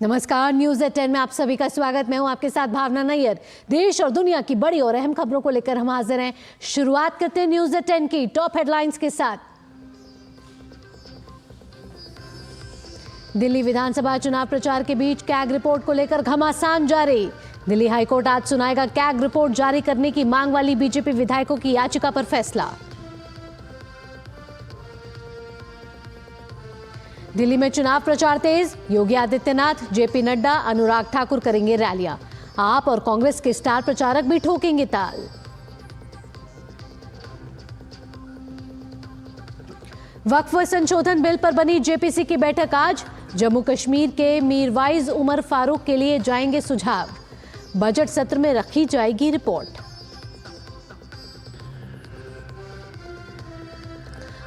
नमस्कार, news at 10 में आप सभी का स्वागत। मैं हूं आपके साथ भावना नैयर। देश और दुनिया की बड़ी और अहम खबरों को लेकर हम हाजिर हैं। शुरुआत करते हैं न्यूज एट 10 की टॉप हेडलाइंस के साथ। दिल्ली विधानसभा चुनाव प्रचार के बीच कैग रिपोर्ट को लेकर घमासान जारी। दिल्ली हाईकोर्ट आज सुनाएगा कैग रिपोर्ट जारी करने की मांग वाली बीजेपी विधायकों की याचिका पर फैसला। दिल्ली में चुनाव प्रचार तेज। योगी आदित्यनाथ, जेपी नड्डा, अनुराग ठाकुर करेंगे रैलियां। आप और कांग्रेस के स्टार प्रचारक भी ठोकेंगे ताल। वक्फ संशोधन बिल पर बनी जेपीसी की बैठक आज। जम्मू कश्मीर के मीरवाइज उमर फारूक के लिए जाएंगे सुझाव। बजट सत्र में रखी जाएगी रिपोर्ट।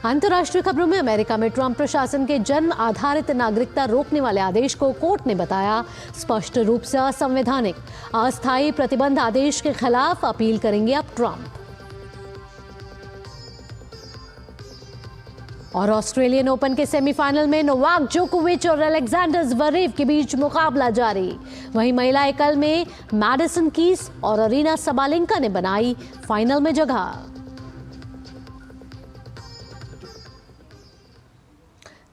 अंतर्राष्ट्रीय खबरों में अमेरिका में ट्रंप प्रशासन के जन्म आधारित नागरिकता रोकने वाले आदेश को कोर्ट ने बताया स्पष्ट रूप से असंवैधानिक। अस्थायी प्रतिबंध आदेश के खिलाफ अपील करेंगे अब ट्रंप। और ऑस्ट्रेलियन ओपन के सेमीफाइनल में नोवाक जोकोविच और अलेक्जेंडर ज़्वेरेव के बीच मुकाबला जारी। वहीं महिला एकल में मैडिसन कीस और अरीना सबालेंका ने बनाई फाइनल में जगह।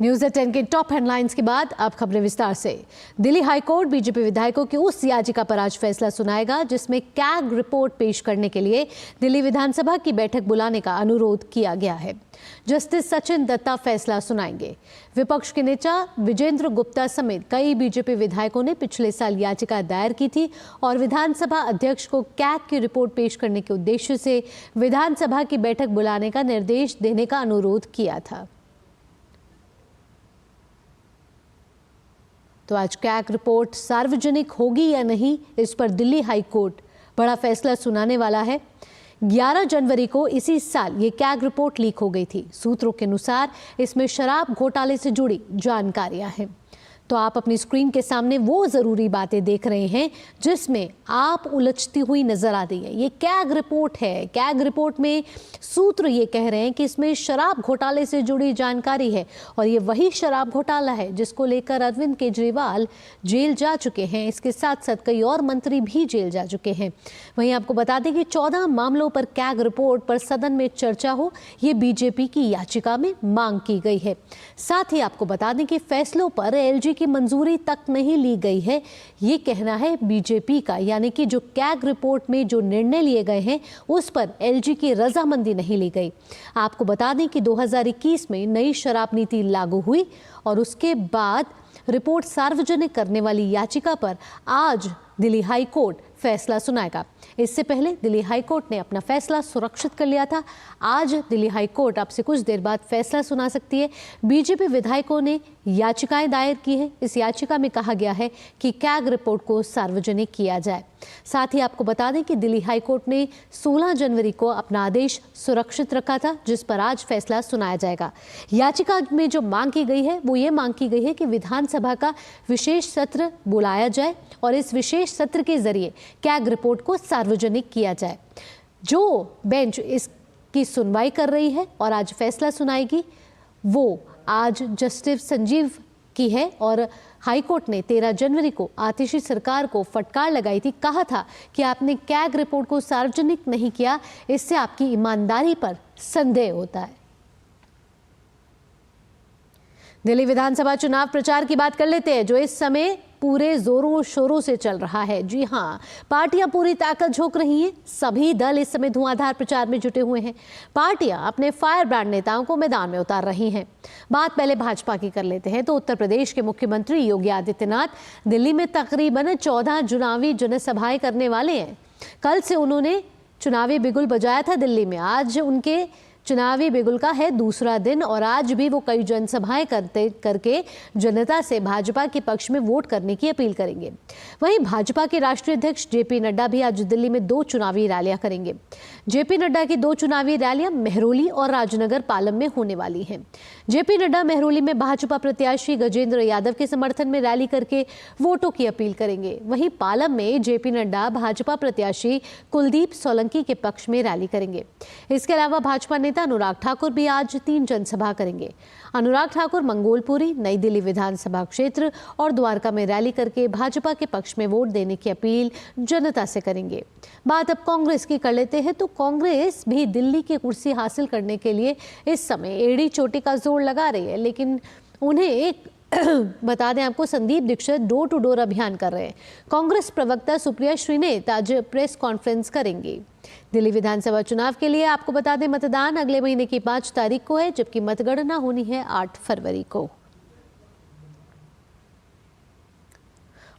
न्यूज एट 10 के टॉप हेडलाइंस के बाद अब खबरें विस्तार से। दिल्ली हाईकोर्ट बीजेपी विधायकों की उस याचिका पर आज फैसला सुनाएगा जिसमें कैग रिपोर्ट पेश करने के लिए दिल्ली विधानसभा की बैठक बुलाने का अनुरोध किया गया है। जस्टिस सचिन दत्ता फैसला सुनाएंगे। विपक्ष के नेता विजेंद्र गुप्ता समेत कई बीजेपी विधायकों ने पिछले साल याचिका दायर की थी और विधानसभा अध्यक्ष को कैग की रिपोर्ट पेश करने के उद्देश्य से विधानसभा की बैठक बुलाने का निर्देश देने का अनुरोध किया था। तो आज कैग रिपोर्ट सार्वजनिक होगी या नहीं, इस पर दिल्ली हाई कोर्ट बड़ा फैसला सुनाने वाला है। 11 जनवरी को इसी साल ये कैग रिपोर्ट लीक हो गई थी। सूत्रों के अनुसार इसमें शराब घोटाले से जुड़ी जानकारियां हैं। तो आप अपनी स्क्रीन के सामने वो ज़रूरी बातें देख रहे हैं जिसमें आप उलझती हुई नजर आ रही है। ये कैग रिपोर्ट है। कैग रिपोर्ट में सूत्र ये कह रहे हैं कि इसमें शराब घोटाले से जुड़ी जानकारी है और ये वही शराब घोटाला है जिसको लेकर अरविंद केजरीवाल जेल जा चुके हैं। इसके साथ साथ कई और मंत्री भी जेल जा चुके हैं। वहीं आपको बता दें कि 14 मामलों पर कैग रिपोर्ट पर सदन में चर्चा हो, ये बीजेपी की याचिका में मांग की गई है। साथ ही आपको बता दें कि फैसलों पर एलजी की मंजूरी तक नहीं ली गई है, ये कहना है बीजेपी का। यानी कि जो कैग रिपोर्ट में जो निर्णय लिए गए हैं उस पर एलजी की रजामंदी नहीं ली गई। आपको बता दें कि 2021 में नई शराब नीति लागू हुई और उसके बाद रिपोर्ट सार्वजनिक करने वाली याचिका पर आज दिल्ली हाई कोर्ट फैसला सुनाएगा। इससे पहले दिल्ली हाई कोर्ट ने अपना फैसला सुरक्षित कर लिया था। आज दिल्ली हाई कोर्ट आपसे कुछ देर बाद फैसला सुना सकती है। बीजेपी विधायकों ने याचिकाएं दायर की है। इस याचिका में कहा गया है कि कैग रिपोर्ट को सार्वजनिक किया जाए। साथ ही आपको बता दें कि दिल्ली हाई कोर्ट ने 16 जनवरी को अपना आदेश सुरक्षित रखा था जिस पर आज फैसला सुनाया जाएगा। याचिका में जो मांग की गई है वो ये मांग की गई है कि विधानसभा का विशेष सत्र बुलाया जाए और इस विशेष सत्र के जरिए कैग रिपोर्ट को सार्वजनिक किया जाए। जो बेंच इसकी सुनवाई कर रही है और आज फैसला सुनाएगी वो आज जस्टिस संजीव की है और हाईकोर्ट ने 13 जनवरी को आतिशी सरकार को फटकार लगाई थी। कहा था कि आपने कैग रिपोर्ट को सार्वजनिक नहीं किया, इससे आपकी ईमानदारी पर संदेह होता है। दिल्ली विधानसभा चुनाव प्रचार की बात कर लेते हैं जो इस समय पूरे जोरों शोरों से चल रहा है। जी हाँ, पार्टियां पूरी ताकत झोंक रही हैं। सभी दल इस समय धुआंधार प्रचार में जुटे हुए हैं। पार्टियां अपने फायर ब्रांड नेताओं को मैदान में उतार रही हैं। बात पहले भाजपा की कर लेते हैं तो उत्तर प्रदेश के मुख्यमंत्री योगी आदित्यनाथ दिल्ली में तकरीबन 14 चुनावी जनसभाएं करने वाले हैं। कल से उन्होंने चुनावी बिगुल बजाया था दिल्ली में। आज उनके चुनावी बिगुल का है दूसरा दिन और आज भी वो कई जनसभाएं करके जनता से भाजपा के पक्ष में वोट करने की अपील करेंगे। वहीं भाजपा के राष्ट्रीय अध्यक्ष जेपी नड्डा भी आज दिल्ली में 2 चुनावी रैलियां करेंगे। जेपी नड्डा की 2 चुनावी रैलियां मेहरौली और राजनगर पालम में होने वाली हैं। जेपी नड्डा मेहरौली में भाजपा प्रत्याशी गजेंद्र यादव के समर्थन में रैली करके वोटों की अपील करेंगे। वहीं पालम में जेपी नड्डा भाजपा प्रत्याशी कुलदीप सोलंकी के पक्ष में रैली करेंगे। इसके अलावा भाजपा नेता नेता अनुराग ठाकुर भी आज 3 जनसभा करेंगे। अनुराग ठाकुर मंगोलपुरी, नई दिल्ली विधानसभा क्षेत्र और द्वारका में रैली करके भाजपा के पक्ष में वोट देने की अपील जनता से करेंगे। बात अब कांग्रेस की कर लेते हैं तो कांग्रेस भी दिल्ली की कुर्सी हासिल करने के लिए इस समय एड़ी चोटी का जोर लगा रही है, लेकिन उन्हें एक बता दें आपको, Sandeep Dikshit door to door अभियान कर रहे हैं। कांग्रेस प्रवक्ता सुप्रिया श्रीनेत आज प्रेस कॉन्फ्रेंस करेंगी। दिल्ली विधानसभा चुनाव के लिए आपको बता दें मतदान अगले महीने की 5 तारीख को है, जबकि मतगणना होनी है 8 फरवरी को।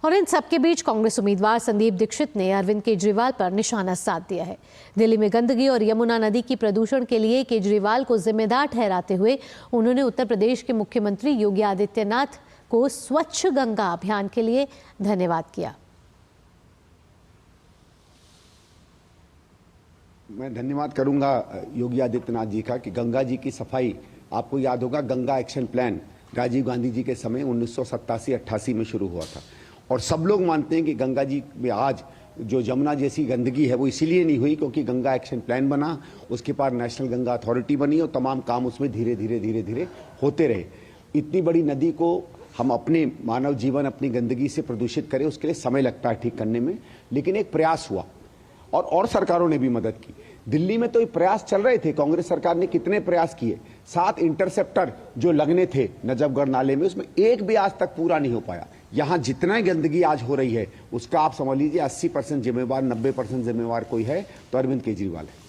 और इन सबके बीच कांग्रेस उम्मीदवार संदीप दीक्षित ने अरविंद केजरीवाल पर निशाना साध दिया है। दिल्ली में गंदगी और यमुना नदी की प्रदूषण के लिए केजरीवाल को जिम्मेदार ठहराते हुए उन्होंने उत्तर प्रदेश के मुख्यमंत्री योगी आदित्यनाथ को स्वच्छ गंगा अभियान के लिए धन्यवाद किया। मैं धन्यवाद करूंगा योगी आदित्यनाथ जी का कि गंगा जी की सफाई, आपको याद होगा गंगा एक्शन प्लान राजीव गांधी जी के समय 1987-88 में शुरू हुआ था, और सब लोग मानते हैं कि गंगा जी में आज जो यमुना जैसी गंदगी है वो इसीलिए नहीं हुई क्योंकि गंगा एक्शन प्लान बना, उसके बाद नेशनल गंगा अथॉरिटी बनी और तमाम काम उसमें धीरे धीरे होते रहे। इतनी बड़ी नदी को हम अपने मानव जीवन अपनी गंदगी से प्रदूषित करें, उसके लिए समय लगता है ठीक करने में, लेकिन एक प्रयास हुआ और सरकारों ने भी मदद की। दिल्ली में तो ये प्रयास चल रहे थे, कांग्रेस सरकार ने कितने प्रयास किए। 7 इंटरसेप्टर जो लगने थे नजफगढ़ नाले में, उसमें एक भी आज तक पूरा नहीं हो पाया। यहाँ जितना गंदगी आज हो रही है उसका आप समझ लीजिए 80% जिम्मेवार, 90% जिम्मेवार कोई है तो अरविंद केजरीवाल है।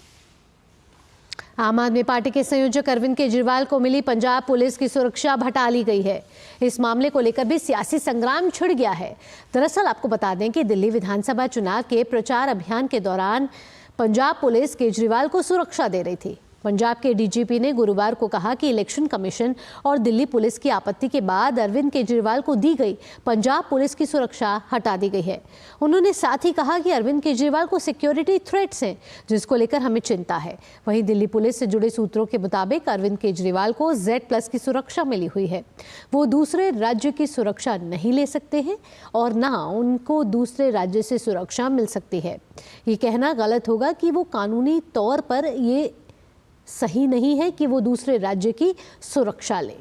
आम आदमी पार्टी के संयोजक अरविंद केजरीवाल को मिली पंजाब पुलिस की सुरक्षा हटा ली गई है। इस मामले को लेकर भी सियासी संग्राम छिड़ गया है। दरअसल आपको बता दें कि दिल्ली विधानसभा चुनाव के प्रचार अभियान के दौरान पंजाब पुलिस केजरीवाल को सुरक्षा दे रही थी। पंजाब के डीजीपी ने गुरुवार को कहा कि इलेक्शन कमीशन और दिल्ली पुलिस की आपत्ति के बाद अरविंद केजरीवाल को दी गई पंजाब पुलिस की सुरक्षा हटा दी गई है। उन्होंने साथ ही कहा कि अरविंद केजरीवाल को सिक्योरिटी थ्रेट्स हैं, जिसको लेकर हमें चिंता है। वहीं दिल्ली पुलिस से जुड़े सूत्रों के मुताबिक अरविंद केजरीवाल को Z+ की सुरक्षा मिली हुई है। वो दूसरे राज्य की सुरक्षा नहीं ले सकते हैं और न उनको दूसरे राज्य से सुरक्षा मिल सकती है। ये कहना गलत होगा कि वो कानूनी तौर पर ये सही नहीं है कि वो दूसरे राज्य की सुरक्षा ले।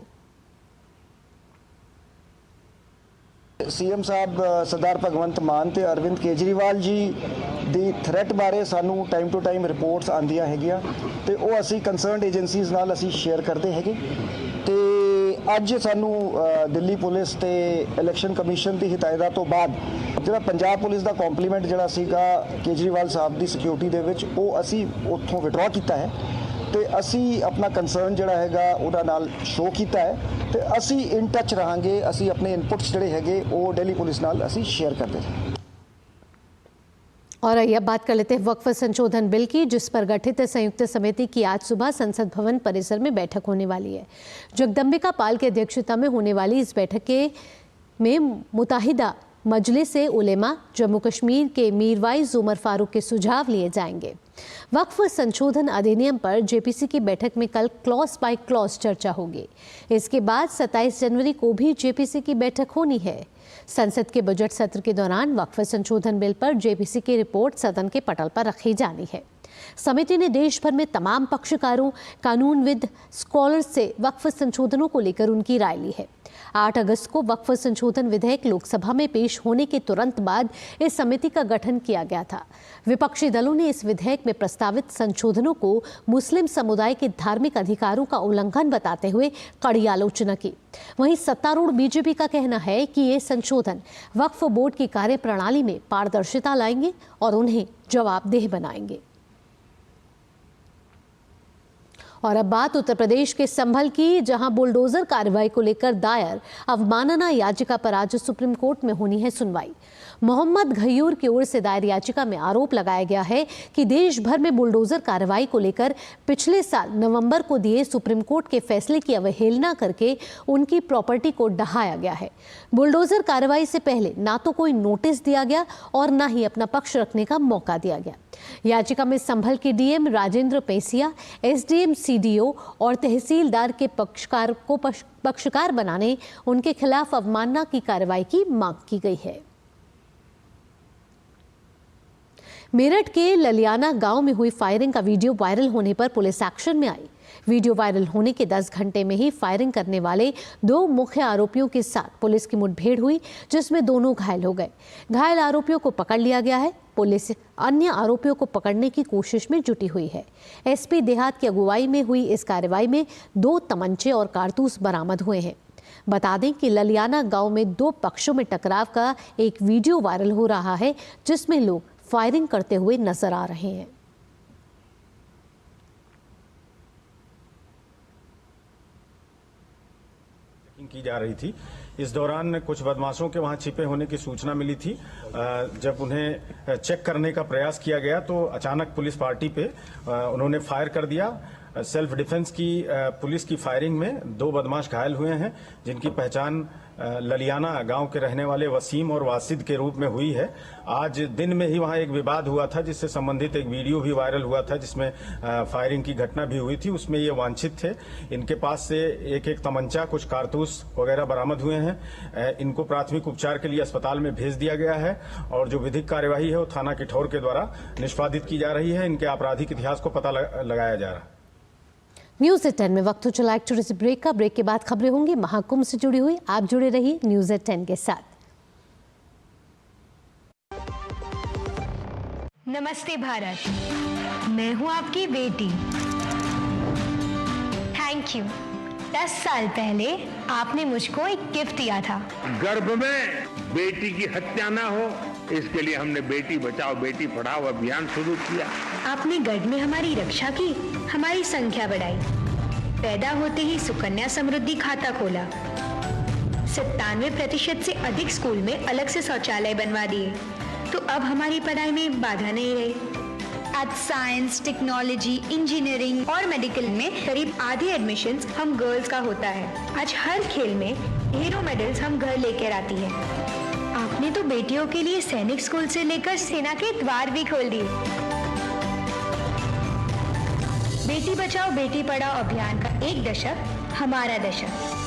सीएम साहब सरदार भगवंत मान ते अरविंद केजरीवाल जी ਦੀ ਥ੍ਰੈਟ ਬਾਰੇ ਸਾਨੂੰ ਟਾਈਮ ਟੂ ਟਾਈਮ ਰਿਪੋਰਟਸ ਆਉਂਦੀਆਂ ਹੈਗੀਆਂ ਤੇ ਉਹ ਅਸੀਂ ਕੰਸਰਨਡ ਏਜੰਸੀਜ਼ ਨਾਲ ਅਸੀਂ ਸ਼ੇਅਰ ਕਰਦੇ ਹੈਗੇ ਤੇ ਅੱਜ ਸਾਨੂੰ ਦਿੱਲੀ ਪੁਲਿਸ ਤੇ ਇਲੈਕਸ਼ਨ ਕਮਿਸ਼ਨ ਦੀ ਹਦਾਇਤਾਂ ਤੋਂ ਬਾਅਦ ਜਿਹੜਾ ਪੰਜਾਬ ਪੁਲਿਸ ਦਾ ਕੰਪਲੀਮੈਂਟ ਜਿਹੜਾ ਸੀਗਾ ਕੇਜਰੀਵਾਲ ਸਾਹਿਬ ਦੀ ਸਿਕਿਉਰਿਟੀ ਦੇ ਵਿੱਚ ਉਹ ਅਸੀਂ ਉੱਥੋਂ ਵਿਡਰਾ ਕੀਤਾ ਹੈ ਤੇ ਅਸੀਂ ਆਪਣਾ ਕੰਸਰਨ ਜਿਹੜਾ ਹੈਗਾ ਉਹਦਾ ਨਾਲ ਸ਼ੋ ਕੀਤਾ ਹੈ ਤੇ ਅਸੀਂ ਇਨ ਟੱਚ ਰਹਾਂਗੇ। ਅਸੀਂ ਆਪਣੇ ਇਨਪੁਟਸ ਜਿਹੜੇ ਹੈਗੇ ਉਹ ਦਿੱਲੀ ਪੁਲਿਸ ਨਾਲ ਅਸੀਂ ਸ਼ੇਅਰ ਕਰਦੇ ਹਾਂ। और अब बात कर लेते हैं वक्फ संशोधन बिल की, जिस पर गठित संयुक्त समिति की आज सुबह संसद भवन परिसर में बैठक होने वाली है। जगदम्बिका पाल की अध्यक्षता में होने वाली इस बैठक में मुताहिदा मजलिस उलेमा जम्मू कश्मीर के मीरवाइज उमर फारूक के सुझाव लिए जाएंगे। वक्फ संशोधन अधिनियम पर जेपीसी की बैठक में कल क्लॉज बाय क्लॉज चर्चा होगी। इसके बाद 27 जनवरी को भी जेपीसी की बैठक होनी है। संसद के बजट सत्र के दौरान वक्फ संशोधन बिल पर जेपीसी की रिपोर्ट सदन के पटल पर रखी जानी है। समिति ने देश भर में तमाम पक्षकारों, कानूनविद, स्कॉलर्स से वक्फ संशोधनों को लेकर उनकी राय ली है। 8 अगस्त को वक्फ संशोधन विधेयक लोकसभा में पेश होने के तुरंत बाद इस समिति का गठन किया गया था। विपक्षी दलों ने इस विधेयक में प्रस्तावित संशोधनों को मुस्लिम समुदाय के धार्मिक अधिकारों का उल्लंघन बताते हुए कड़ी आलोचना की। वहीं सत्तारूढ़ बीजेपी का कहना है कि ये संशोधन वक्फ बोर्ड की कार्यप्रणाली में पारदर्शिता लाएंगे और उन्हें जवाबदेह बनाएंगे। और अब बात उत्तर प्रदेश के संभल की, जहां बुलडोजर कार्रवाई को लेकर दायर अवमानना याचिका पर आज सुप्रीम कोर्ट में होनी है सुनवाई। मोहम्मद घयूर की ओर से दायर याचिका में आरोप लगाया गया है कि देश भर में बुलडोजर कार्रवाई को लेकर पिछले साल नवंबर को दिए सुप्रीम कोर्ट के फैसले की अवहेलना करके उनकी प्रॉपर्टी को ढहाया गया है। बुलडोजर कार्रवाई से पहले ना तो कोई नोटिस दिया गया और ना ही अपना पक्ष रखने का मौका दिया गया। याचिका में संभल के डीएम राजेंद्र पेसिया, एसडीएम सीडीओ और तहसीलदार के पक्षकार को पक्षकार बनाने, उनके खिलाफ अवमानना की कार्रवाई की मांग की गई है। मेरठ के ललियाना गांव में हुई फायरिंग का वीडियो वायरल होने पर पुलिस एक्शन में आई। वीडियो वायरल होने के 10 घंटे में ही फायरिंग करने वाले 2 मुख्य आरोपियों के साथ पुलिस की मुठभेड़ हुई, जिसमें दोनों घायल हो गए। घायल आरोपियों को पकड़ लिया गया है। पुलिस अन्य आरोपियों को पकड़ने की कोशिश में जुटी हुई है। एसपी देहात की अगुवाई में हुई इस कार्रवाई में 2 तमंचे और कारतूस बरामद हुए हैं। बता दें कि ललियाना गांव में 2 पक्षों में टकराव का एक वीडियो वायरल हो रहा है, जिसमें लोग फायरिंग करते हुए नजर आ रहे हैं। की जा रही थी। इस दौरान कुछ बदमाशों के वहां छिपे होने की सूचना मिली थी। जब उन्हें चेक करने का प्रयास किया गया तो अचानक पुलिस पार्टी पे उन्होंने फायर कर दिया। सेल्फ डिफेंस की पुलिस की फायरिंग में 2 बदमाश घायल हुए हैं, जिनकी पहचान ललियाना गांव के रहने वाले वसीम और वासिद के रूप में हुई है। आज दिन में ही वहां एक विवाद हुआ था, जिससे संबंधित एक वीडियो भी वायरल हुआ था, जिसमें फायरिंग की घटना भी हुई थी। उसमें ये वांछित थे। इनके पास से एक तमंचा, कुछ कारतूस वगैरह बरामद हुए हैं। इनको प्राथमिक उपचार के लिए अस्पताल में भेज दिया गया है और जो विधिक कार्यवाही है वो थाना किठौर के द्वारा निष्पादित की जा रही है। इनके आपराधिक इतिहास को पता लगाया जा रहा है। न्यूज़ 10 में वक्त हो चला एक छोटे से ब्रेक का। ब्रेक के बाद खबरें होंगी महाकुंभ से जुड़ी हुई। आप जुड़े रहिए न्यूज़ 10 के साथ। नमस्ते भारत, मैं हूं आपकी बेटी। Thank you. 10 साल पहले आपने मुझको एक गिफ्ट दिया था। गर्भ में बेटी की हत्या ना हो, इसके लिए हमने बेटी बचाओ बेटी पढ़ाओ अभियान शुरू किया। आपने गर्भ में हमारी रक्षा की, हमारी संख्या बढ़ाई। पैदा होते ही सुकन्या समृद्धि खाता खोला। 97% से अधिक स्कूल में अलग से शौचालय बनवा दिए, तो अब हमारी पढ़ाई में बाधा नहीं रही। आज साइंस, टेक्नोलॉजी, इंजीनियरिंग और मेडिकल में करीब आधे एडमिशन्स हम गर्ल्स का होता है। आज हर खेल में हीरो मेडल्स हम घर लेकर आती है। आपने तो बेटियों के लिए सैनिक स्कूल से लेकर सेना के द्वार भी खोल दिए। बेटी बचाओ बेटी पढ़ाओ अभियान का 1 दशक हमारा दशक।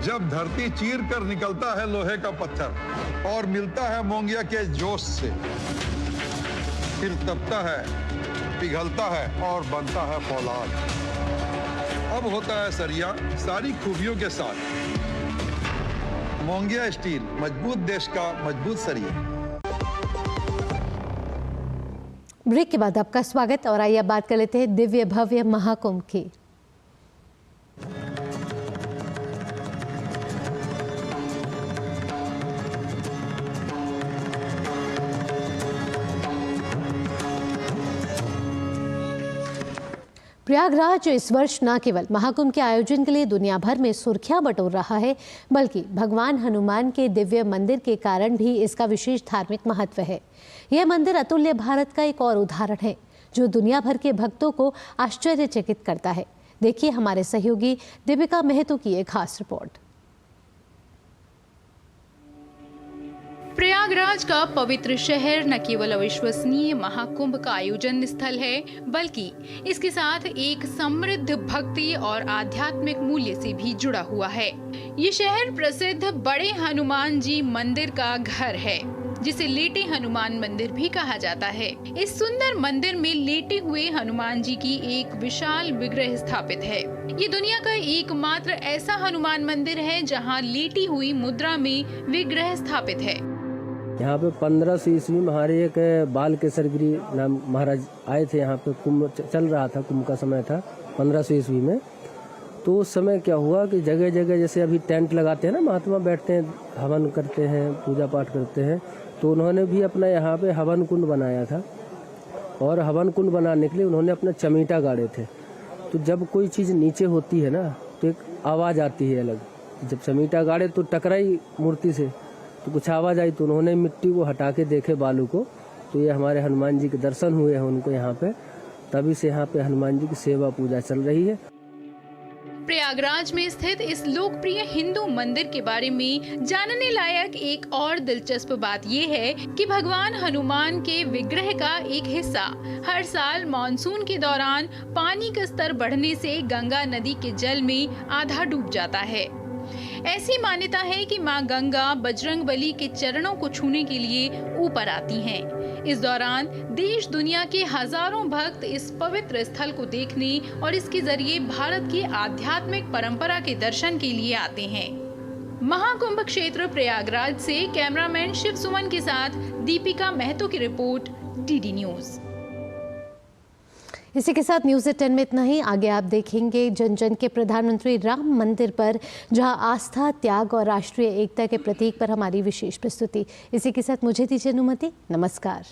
जब धरती चीर कर निकलता है लोहे का पत्थर और मिलता है मोंगिया के जोश से, फिर तपता है, पिघलता है और बनता है फौलाद। अब होता है सरिया सारी खूबियों के साथ। मोंगिया स्टील, मजबूत देश का मजबूत सरिया। ब्रेक के बाद आपका स्वागत। और आइए बात कर लेते हैं दिव्य भव्य महाकुंभ की। प्रयागराज इस वर्ष न केवल महाकुंभ के आयोजन के लिए दुनिया भर में सुर्खियां बटोर रहा है, बल्कि भगवान हनुमान के दिव्य मंदिर के कारण भी इसका विशेष धार्मिक महत्व है। यह मंदिर अतुल्य भारत का एक और उदाहरण है, जो दुनिया भर के भक्तों को आश्चर्यचकित करता है। देखिए हमारे सहयोगी दीपिका महतो की एक खास रिपोर्ट। प्रयागराज का पवित्र शहर न केवल अविश्वसनीय महाकुंभ का आयोजन स्थल है, बल्कि इसके साथ एक समृद्ध भक्ति और आध्यात्मिक मूल्य से भी जुड़ा हुआ है। ये शहर प्रसिद्ध बड़े हनुमान जी मंदिर का घर है, जिसे लेटे हनुमान मंदिर भी कहा जाता है। इस सुंदर मंदिर में लेटे हुए हनुमान जी की एक विशाल विग्रह स्थापित है। ये दुनिया का एकमात्र ऐसा हनुमान मंदिर है जहां लेटी हुई मुद्रा में विग्रह स्थापित है। यहाँ पे 1500 ईस्वी में हमारे एक बाल केसरगिरी नाम महाराज आए थे। यहाँ पे कुंभ चल रहा था, कुंभ का समय था 1500 ईस्वी में। तो उस समय क्या हुआ कि जगह जगह जैसे अभी टेंट लगाते हैं ना, महात्मा बैठते हैं, हवन करते हैं, पूजा पाठ करते हैं, तो उन्होंने भी अपना यहाँ पे हवन कुंड बनाया था। और हवन कुंड बनाने के लिए उन्होंने अपना चमीटा गाड़े थे। तो जब कोई चीज़ नीचे होती है ना, तो एक आवाज़ आती है अलग। जब चमीटा गाड़े तो टकराई मूर्ति से, तो कुछ आवाज़ आई, तो उन्होंने मिट्टी को हटा के देखे बालू को, तो ये हमारे हनुमान जी के दर्शन हुए हैं उनको यहाँ पे। तभी से यहाँ पे हनुमान जी की सेवा पूजा चल रही है। प्रयागराज में स्थित इस लोकप्रिय हिंदू मंदिर के बारे में जानने लायक एक और दिलचस्प बात ये है कि भगवान हनुमान के विग्रह का एक हिस्सा हर साल मानसून के दौरान पानी का स्तर बढ़ने से गंगा नदी के जल में आधा डूब जाता है। ऐसी मान्यता है कि मां गंगा बजरंगबली के चरणों को छूने के लिए ऊपर आती हैं। इस दौरान देश दुनिया के हजारों भक्त इस पवित्र स्थल को देखने और इसके जरिए भारत की आध्यात्मिक परंपरा के दर्शन के लिए आते हैं। महाकुंभ क्षेत्र प्रयागराज से कैमरामैन शिव सुमन के साथ दीपिका महतो की रिपोर्ट, डीडी न्यूज। इसी के साथ न्यूज़ 10 में इतना ही। आगे आप देखेंगे जन जन के प्रधानमंत्री राम मंदिर पर, जहां आस्था, त्याग और राष्ट्रीय एकता के प्रतीक पर हमारी विशेष प्रस्तुति। इसी के साथ मुझे दीजिए अनुमति। नमस्कार।